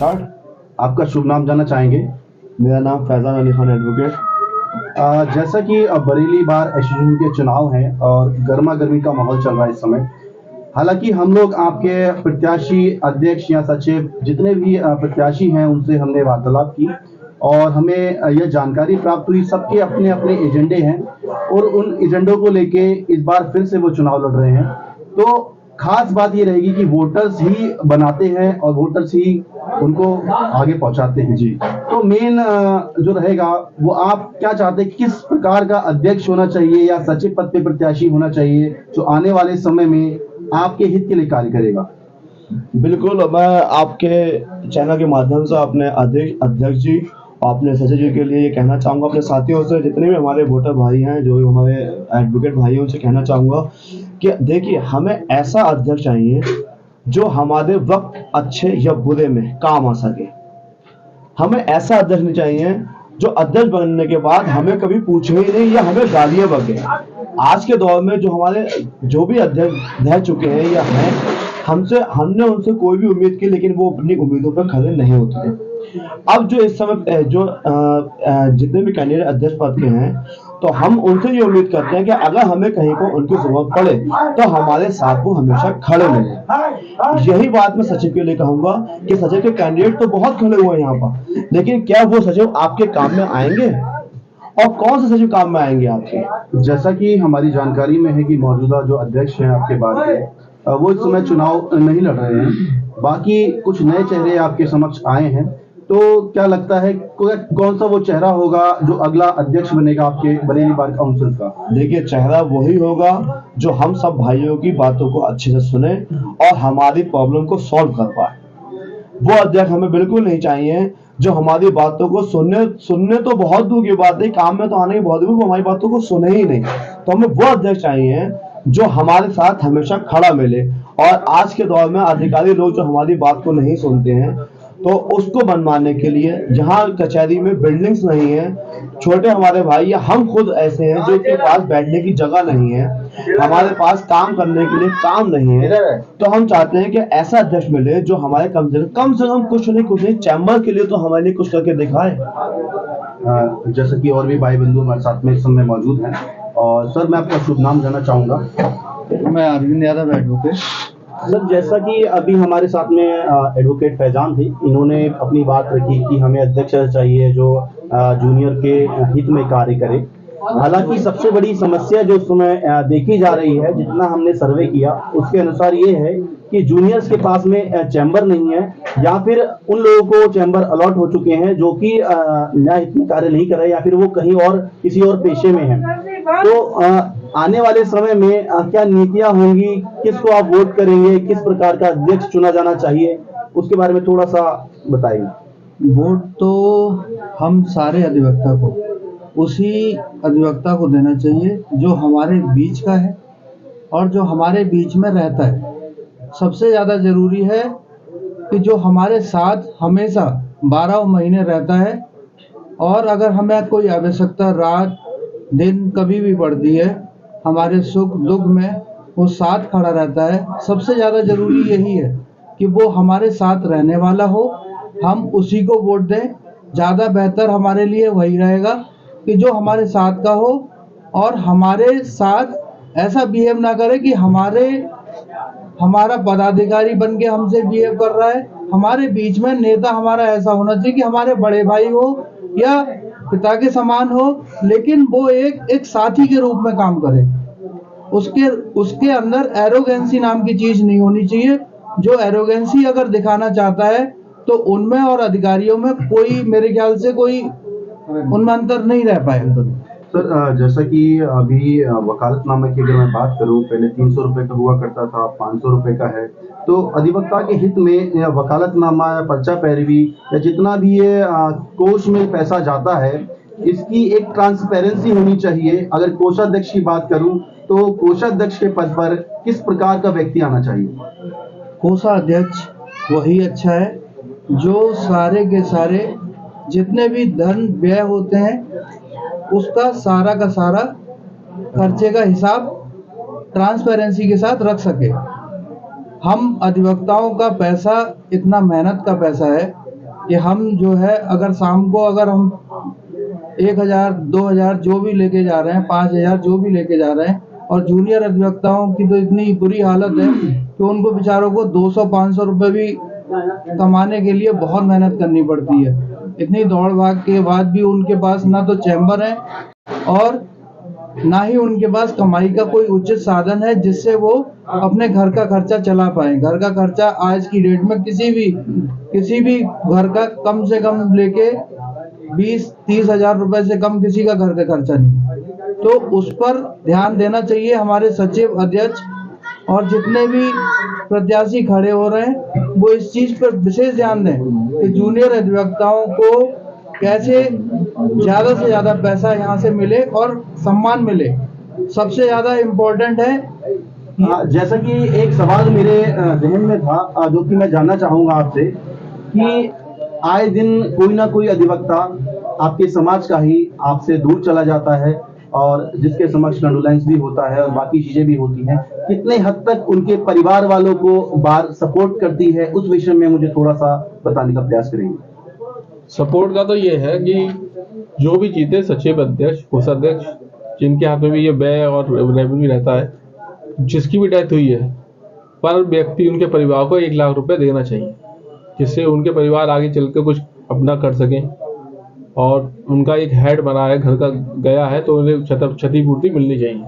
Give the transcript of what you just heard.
Start. आपका शुभ नाम जानना चाहेंगे? मेरा नाम फैजान अली खान एडवोकेट। जैसा कि अब बरेली बार एसोसिएशन के चुनाव हैं और गर्मा गर्मी का माहौल चल रहा है इस समय। हालांकि हम लोग आपके प्रत्याशी अध्यक्ष या सचिव जितने भी प्रत्याशी हैं उनसे हमने वार्तालाप की और हमें यह जानकारी प्राप्त हुई सबके अपने अपने एजेंडे हैं और उन एजेंडों को लेके इस बार फिर से वो चुनाव लड़ रहे हैं। तो खास बात ये रहेगी कि वोटर्स ही बनाते हैं और वोटर्स ही उनको आगे पहुंचाते हैं। जी, तो मेन जो रहेगा वो आप क्या चाहते हैं, किस प्रकार का अध्यक्ष होना चाहिए या सचिव पद पे प्रत्याशी होना चाहिए जो आने वाले समय में आपके हित के लिए कार्य करेगा? बिल्कुल, मैं आपके चैनल के माध्यम से अपने अध्यक्ष जी और अपने सचिव जी के लिए ये कहना चाहूँगा, अपने साथियों से, जितने भी हमारे वोटर भाई हैं, जो हमारे एडवोकेट भाई हैं, उनसे कहना चाहूँगा कि देखिए, हमें ऐसा अध्यक्ष चाहिए जो हमारे वक्त अच्छे या बुरे में काम आ सके। हमें ऐसा अध्यक्ष नहीं चाहिए जो अध्यक्ष बनने के बाद हमें कभी पूछे ही नहीं या हमें गालियां बके। आज के दौर में जो भी अध्यक्ष रह चुके हैं या हैं, हमने उनसे कोई भी उम्मीद की, लेकिन वो अपनी उम्मीदों पर खरे नहीं होते। अब जो इस समय जितने भी कैंडिडेट अध्यक्ष पद के हैं, तो हम उनसे ये उम्मीद करते हैं कि अगर हमें कहीं को उनकी जरूरत पड़े तो हमारे साथ वो हमेशा खड़े मिले। यही बात मैं सचिव के लिए कहूंगा कि सचिव के कैंडिडेट तो बहुत खड़े हुए हैं यहाँ पर, लेकिन क्या वो सचिव आपके काम में आएंगे? और कौन से सचिव काम में आएंगे आपके? जैसा कि हमारी जानकारी में है कि मौजूदा जो अध्यक्ष हैं आपके बाद के, वो इस समय चुनाव नहीं लड़ रहे हैं, बाकी कुछ नए चेहरे आपके समक्ष आए हैं। तो क्या लगता है कौन सा वो चेहरा होगा जो अगला अध्यक्ष बनेगा आपके बरेली बार काउंसिल का? देखिए, चेहरा वही होगा जो हम सब भाइयों की बातों को अच्छे से सुने और हमारी प्रॉब्लम को सॉल्व कर पाए। वो अध्यक्ष हमें बिल्कुल नहीं चाहिए जो हमारी बातों को सुनने तो बहुत दूर की बात है, काम में तो आने की बहुत दूर, वो हमारी बातों को सुने ही नहीं। तो हमें वो अध्यक्ष चाहिए जो हमारे साथ हमेशा खड़ा मिले। और आज के दौर में अधिकारी लोग जो हमारी बात को नहीं सुनते हैं, तो उसको मनवाने के लिए जहाँ कचहरी में बिल्डिंग्स नहीं है, छोटे हमारे भाई या हम खुद ऐसे हैं जो के पास बैठने की जगह नहीं है, हमारे पास काम करने के लिए काम नहीं है, तो हम चाहते हैं कि ऐसा अध्यक्ष मिले जो हमारे कम से कम कुछ नहीं चैम्बर के लिए तो हमारे लिए कुछ करके दिखाए। जैसे कि और भी भाई बंधु हमारे साथ में इस समय मौजूद हैं। और सर, मैं आपका शुभ नाम जानना चाहूँगा। मैं अरविंद यादव एडवोकेट। सर, जैसा कि अभी हमारे साथ में एडवोकेट फैजान थे, इन्होंने अपनी बात रखी कि हमें अध्यक्ष चाहिए जो जूनियर के हित में कार्य करे। हालांकि सबसे बड़ी समस्या जो इस समय देखी जा रही है, जितना हमने सर्वे किया उसके अनुसार ये है कि जूनियर्स के पास में चैम्बर नहीं है, या फिर उन लोगों को चैम्बर अलॉट हो चुके हैं जो कि न्याय हित में कार्य नहीं कर रहे, या फिर वो कहीं और किसी और पेशे में हैं। तो आने वाले समय में क्या नीतियां होंगी, किसको आप वोट करेंगे, किस प्रकार का अध्यक्ष चुना जाना चाहिए, उसके बारे में थोड़ा सा बताइए। वोट तो हम सारे अधिवक्ता को उसी अधिवक्ता को देना चाहिए जो हमारे बीच का है और जो हमारे बीच में रहता है। सबसे ज़्यादा ज़रूरी है कि जो हमारे साथ हमेशा 12 महीने रहता है, और अगर हमें कोई आवश्यकता रात दिन कभी भी पड़ती है, हमारे सुख दुख में वो साथ खड़ा रहता है। सबसे ज़्यादा ज़रूरी यही है कि वो हमारे साथ रहने वाला हो, हम उसी को वोट दें। ज़्यादा बेहतर हमारे लिए वही रहेगा कि जो हमारे साथ का हो और हमारे साथ ऐसा बिहेव ना करे कि हमारा पदाधिकारी बन के हमसे बिहेव कर रहा है। हमारे बीच में नेता हमारा ऐसा होना चाहिए कि हमारे बड़े भाई हो या पिता के समान हो, लेकिन वो एक साथी के रूप में काम करे। उसके अंदर एरोगेंसी नाम की चीज नहीं होनी चाहिए। जो एरोगेंसी अगर दिखाना चाहता है तो उनमें और अधिकारियों में कोई, मेरे ख्याल से कोई उनमें अंतर नहीं रह पाएगा। सर, जैसा कि अभी वकालतनामा की अगर मैं बात करूं, पहले 300 रुपए का हुआ करता था, 500 रुपए का है। तो अधिवक्ता के हित में वकालतनामा या पर्चा पैरवी या जितना भी ये कोष में पैसा जाता है, इसकी एक ट्रांसपेरेंसी होनी चाहिए। अगर कोषाध्यक्ष की बात करूं तो कोषाध्यक्ष के पद पर किस प्रकार का व्यक्ति आना चाहिए? कोषाध्यक्ष वही अच्छा है जो सारे के सारे जितने भी धन व्यय होते हैं उसका सारा का सारा खर्चे का हिसाब ट्रांसपेरेंसी के साथ रख सके। हम अधिवक्ताओं का पैसा इतना मेहनत का पैसा है, कि हम जो है अगर शाम को अगर हम 1000 2000 जो भी लेके जा रहे हैं, 5000 जो भी लेके जा रहे हैं, और जूनियर अधिवक्ताओं की तो इतनी बुरी हालत है कि उनको बेचारों को 200-500 रुपए भी कमाने के लिए बहुत मेहनत करनी पड़ती है। इतनी दौड़ भाग के बाद भी उनके पास ना तो चैम्बर है और ना ही उनके पास कमाई का कोई उचित साधन है जिससे वो अपने घर का खर्चा चला पाए। घर का खर्चा आज की डेट में किसी भी घर का कम से कम लेके 20-30 हजार रुपए से कम किसी का घर का खर्चा नहीं। तो उस पर ध्यान देना चाहिए हमारे सचिव, अध्यक्ष और जितने भी प्रत्याशी खड़े हो रहे हैं, वो इस चीज पर विशेष ध्यान दें कि जूनियर अधिवक्ताओं को कैसे ज्यादा से ज्यादा पैसा यहाँ से मिले और सम्मान मिले। सबसे ज्यादा इम्पोर्टेंट है। जैसा कि एक सवाल मेरे जहन में था जो कि मैं जानना चाहूंगा आपसे कि आए दिन कोई ना कोई अधिवक्ता आपके समाज का ही आपसे दूर चला जाता है और जिसके समक्ष कंडोलेंस भी होता है और बाकी चीजें भी होती हैं। कितने हद तक उनके परिवार वालों को बार सपोर्ट करती है, उस विषय में मुझे थोड़ा सा बताने का प्रयास करेंगे। सपोर्ट का तो ये है कि जो भी जीते सचिव, अध्यक्ष, कोषाध्यक्ष, जिनके हाथ में भी ये व्यय और रेवेन्यू रहता है, जिसकी भी डेथ हुई है, पर व्यक्ति उनके परिवार को 1 लाख रुपए देना चाहिए, जिससे उनके परिवार आगे चल के कुछ अपना कर सकें। और उनका एक हेड बना है, घर का गया है तो उन्हें क्षतिपूर्ति मिलनी चाहिए।